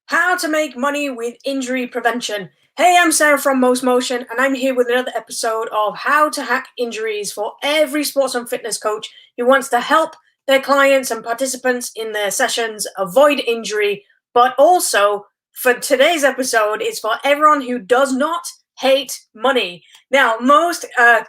How to make money with injury prevention. Hey, I'm Sarah from Most Motion, and I'm here with another episode of How to Hack Injuries for every sports and fitness coach who wants to help their clients and participants in their sessions avoid injury. But also, for today's episode, it's for everyone who does not hate money. Now, most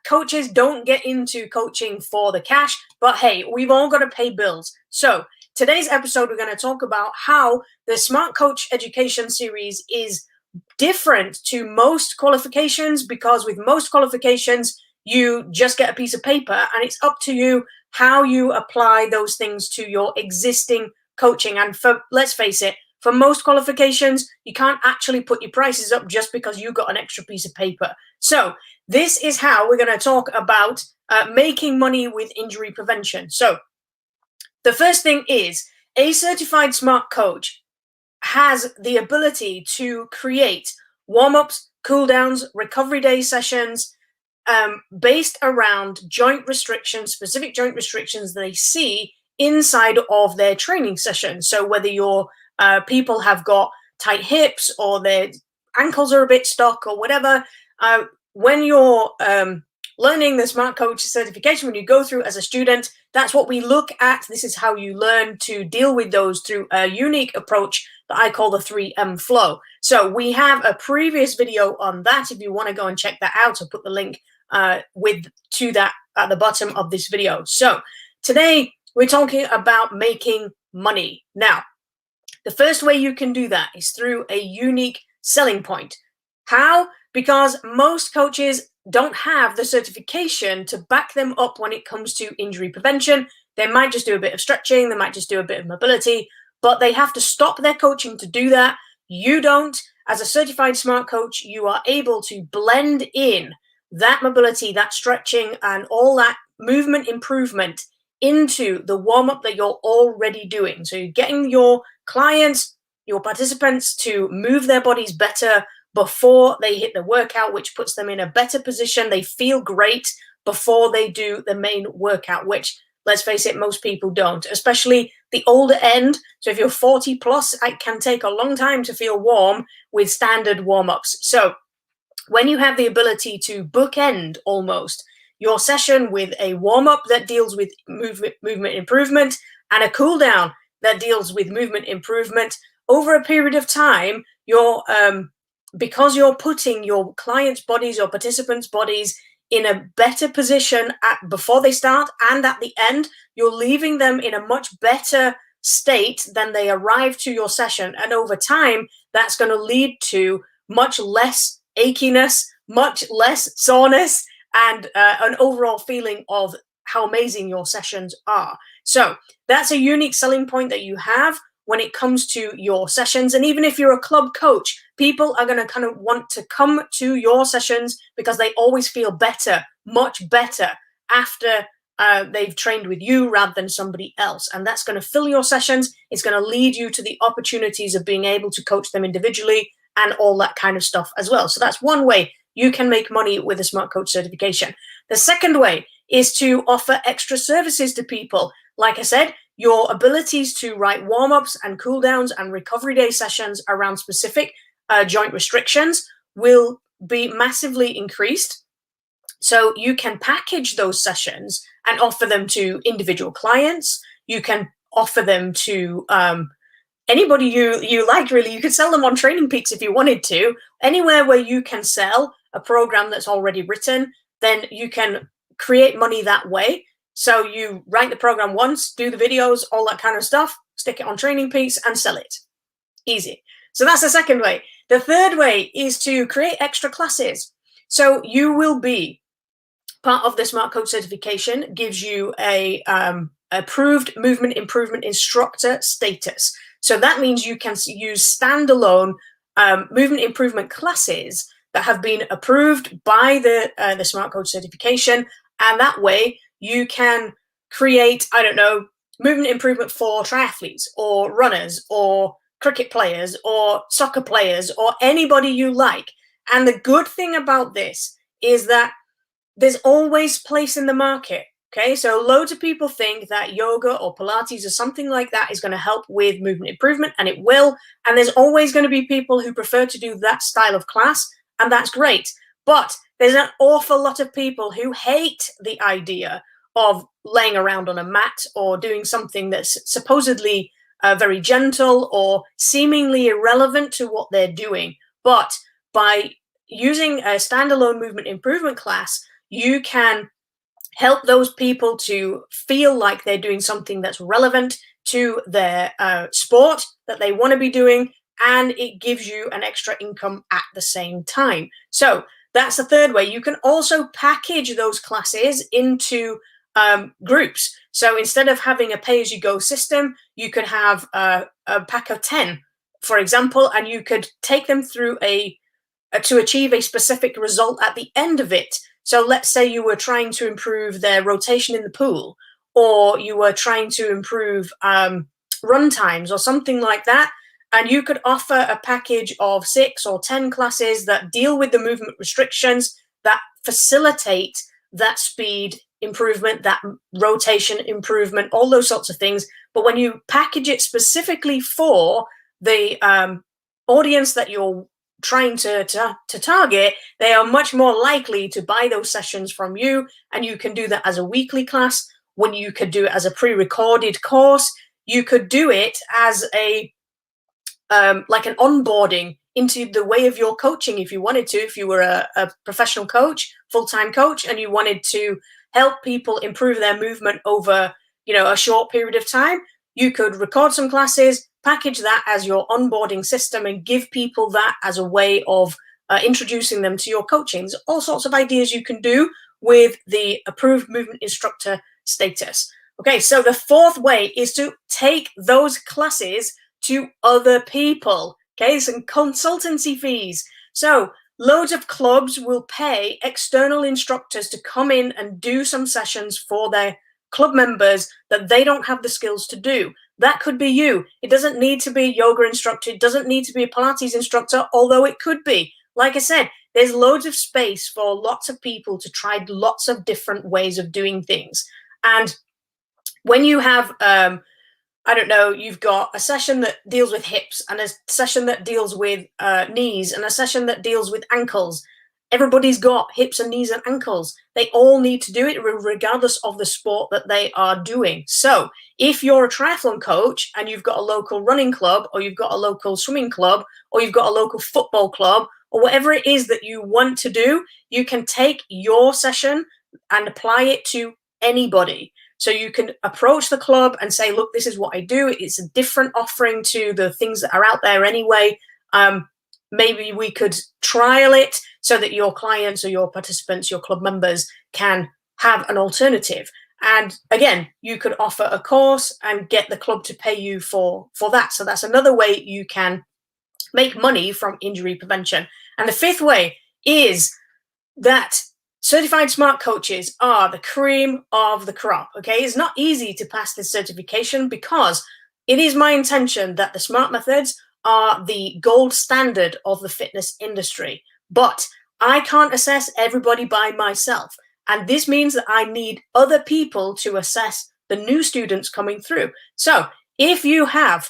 coaches don't get into coaching for the cash, but hey, we've all got to pay bills. So, today's episode, we're going to talk about how the Smart Coach Education Series is different to most qualifications, because with most qualifications, you just get a piece of paper and it's up to you how you apply those things to your existing coaching. And let's face it, for most qualifications, you can't actually put your prices up just because you got an extra piece of paper. So this is how we're going to talk about making money with injury prevention. So the first thing is, a certified smart coach has the ability to create warm-ups, cool-downs, recovery day sessions based around joint restrictions, specific joint restrictions they see inside of their training session. So whether your people have got tight hips or their ankles are a bit stuck or whatever, when you're learning the Smart Coach certification, when you go through as a student, that's what we look at. This is how you learn to deal with those through a unique approach that I call the 3M flow. So we have a previous video on that. If you want to go and check that out, I'll put the link to that at the bottom of this video. So today we're talking about making money. Now, the first way you can do that is through a unique selling point. How? Because most coaches don't have the certification to back them up when it comes to injury prevention. They might just do a bit of stretching, they might just do a bit of mobility, but they have to stop their coaching to do that. You don't. As a certified smart coach, you are able to blend in that mobility, that stretching, and all that movement improvement into the warm-up that you're already doing. So you're getting your clients, your participants to move their bodies better before they hit the workout, which puts them in a better position. They feel great before they do the main workout, which, let's face it, most people don't, especially the older end. So if you're 40 plus, it can take a long time to feel warm with standard warm-ups. So when you have the ability to bookend almost your session with a warm-up that deals with movement improvement and a cool down that deals with movement improvement over a period of time, because you're putting your clients' bodies, your participants' bodies in a better position before they start and at the end, you're leaving them in a much better state than they arrive to your session. And over time, that's going to lead to much less achiness, much less soreness, and an overall feeling of how amazing your sessions are. So that's a unique selling point that you have when it comes to your sessions. And even if you're a club coach, people are going to kind of want to come to your sessions because they always feel better, much better after they've trained with you rather than somebody else. And that's going to fill your sessions. It's going to lead you to the opportunities of being able to coach them individually and all that kind of stuff as well. So that's one way you can make money with a Smart Coach certification. The second way is to offer extra services to people. Like I said, your abilities to write warm-ups and cool-downs and recovery day sessions around specific joint restrictions will be massively increased. So you can package those sessions and offer them to individual clients. You can offer them to anybody you like, really. You could sell them on Training Peaks if you wanted to. Anywhere where you can sell a program that's already written, then you can create money that way. So you write the program once, do the videos, all that kind of stuff, stick it on Training Peaks and sell it. Easy. So that's the second way. The third way is to create extra classes. So you will be part of the Smart Coach certification, gives you a approved movement improvement instructor status. So that means you can use standalone movement improvement classes that have been approved by the Smart Coach certification, and that way you can create, I don't know, movement improvement for triathletes or runners or cricket players or soccer players or anybody you like. And the good thing about this is that there's always place in the market Okay, so loads of people think that yoga or Pilates or something like that is going to help with movement improvement, and it will. And there's always going to be people who prefer to do that style of class, and that's great. But there's an awful lot of people who hate the idea of laying around on a mat or doing something that's supposedly very gentle or seemingly irrelevant to what they're doing. But by using a standalone movement improvement class, you can help those people to feel like they're doing something that's relevant to their sport that they want to be doing, and it gives you an extra income at the same time. So that's the third way. You can also package those classes into groups. So instead of having a pay-as-you-go system, you could have a pack of 10, for example, and you could take them through to achieve a specific result at the end of it. So let's say you were trying to improve their rotation in the pool, or you were trying to improve run times or something like that. And you could offer a package of 6 or 10 classes that deal with the movement restrictions that facilitate that speed improvement, that rotation improvement, all those sorts of things. But when you package it specifically for the audience that you're trying to target, they are much more likely to buy those sessions from you. And you can do that as a weekly class, when you could do it as a pre-recorded course. You could do it as a like an onboarding into the way of your coaching if you wanted to. If you were a professional coach, full-time coach, and you wanted to help people improve their movement over, a short period of time, you could record some classes, package that as your onboarding system, and give people that as a way of introducing them to your coaching. There's all sorts of ideas you can do with the approved movement instructor status. Okay, so the fourth way is to take those classes to other people. Okay, some consultancy fees. So loads of clubs will pay external instructors to come in and do some sessions for their club members that they don't have the skills to do. That could be you. It doesn't need to be a yoga instructor. It doesn't need to be a Pilates instructor, although it could be. Like I said, there's loads of space for lots of people to try lots of different ways of doing things. And when you have I don't know, you've got a session that deals with hips, and a session that deals with knees, and a session that deals with ankles. Everybody's got hips and knees and ankles. They all need to do it regardless of the sport that they are doing. So if you're a triathlon coach and you've got a local running club, or you've got a local swimming club, or you've got a local football club, or whatever it is that you want to do, you can take your session and apply it to anybody. So you can approach the club and say, look, this is what I do. It's a different offering to the things that are out there anyway. Maybe we could trial it so that your clients or your participants, your club members, can have an alternative. And again, you could offer a course and get the club to pay you for that. So that's another way you can make money from injury prevention. And the fifth way is that certified smart coaches are the cream of the crop. Okay, it's not easy to pass this certification, because it is my intention that the smart methods are the gold standard of the fitness industry. But I can't assess everybody by myself. And this means that I need other people to assess the new students coming through. So if you have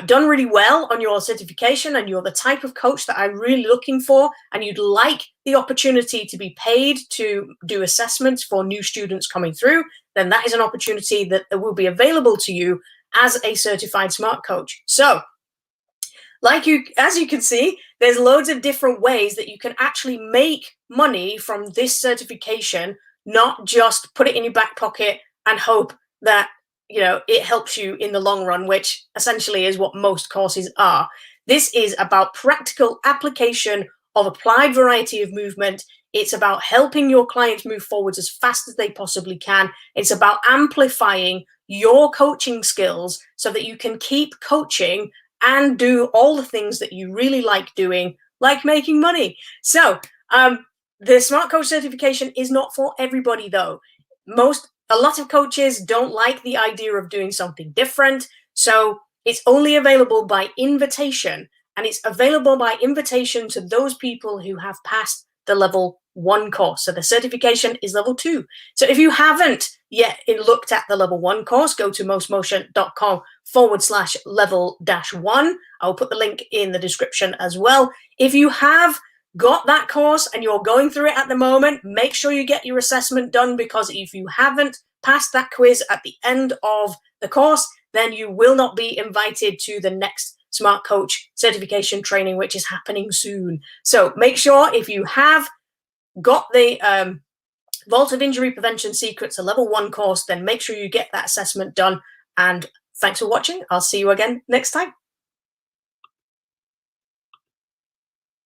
done really well on your certification, and you're the type of coach that I'm really looking for, and you'd like the opportunity to be paid to do assessments for new students coming through, then that is an opportunity that will be available to you as a certified smart coach. So as you can see, there's loads of different ways that you can actually make money from this certification, not just put it in your back pocket and hope that it helps you in the long run, which essentially is what most courses are. This is about practical application of applied variety of movement. It's about helping your clients move forwards as fast as they possibly can. It's about amplifying your coaching skills so that you can keep coaching and do all the things that you really like doing, like making money. So the Smart Coach certification is not for everybody, though. A lot of coaches don't like the idea of doing something different. So it's only available by invitation, and it's available by invitation to those people who have passed the level 1 course. So the certification is level 2. So if you haven't yet looked at the level 1 course, go to mostmotion.com/level-1. I'll put the link in the description as well. If you have got that course and you're going through it at the moment, make sure you get your assessment done, because if you haven't passed that quiz at the end of the course, then you will not be invited to the next Smart Coach certification training, which is happening soon. So make sure, if you have got the Vault of Injury Prevention Secrets, a level 1 course, then make sure you get that assessment done. And thanks for watching. I'll see you again next time.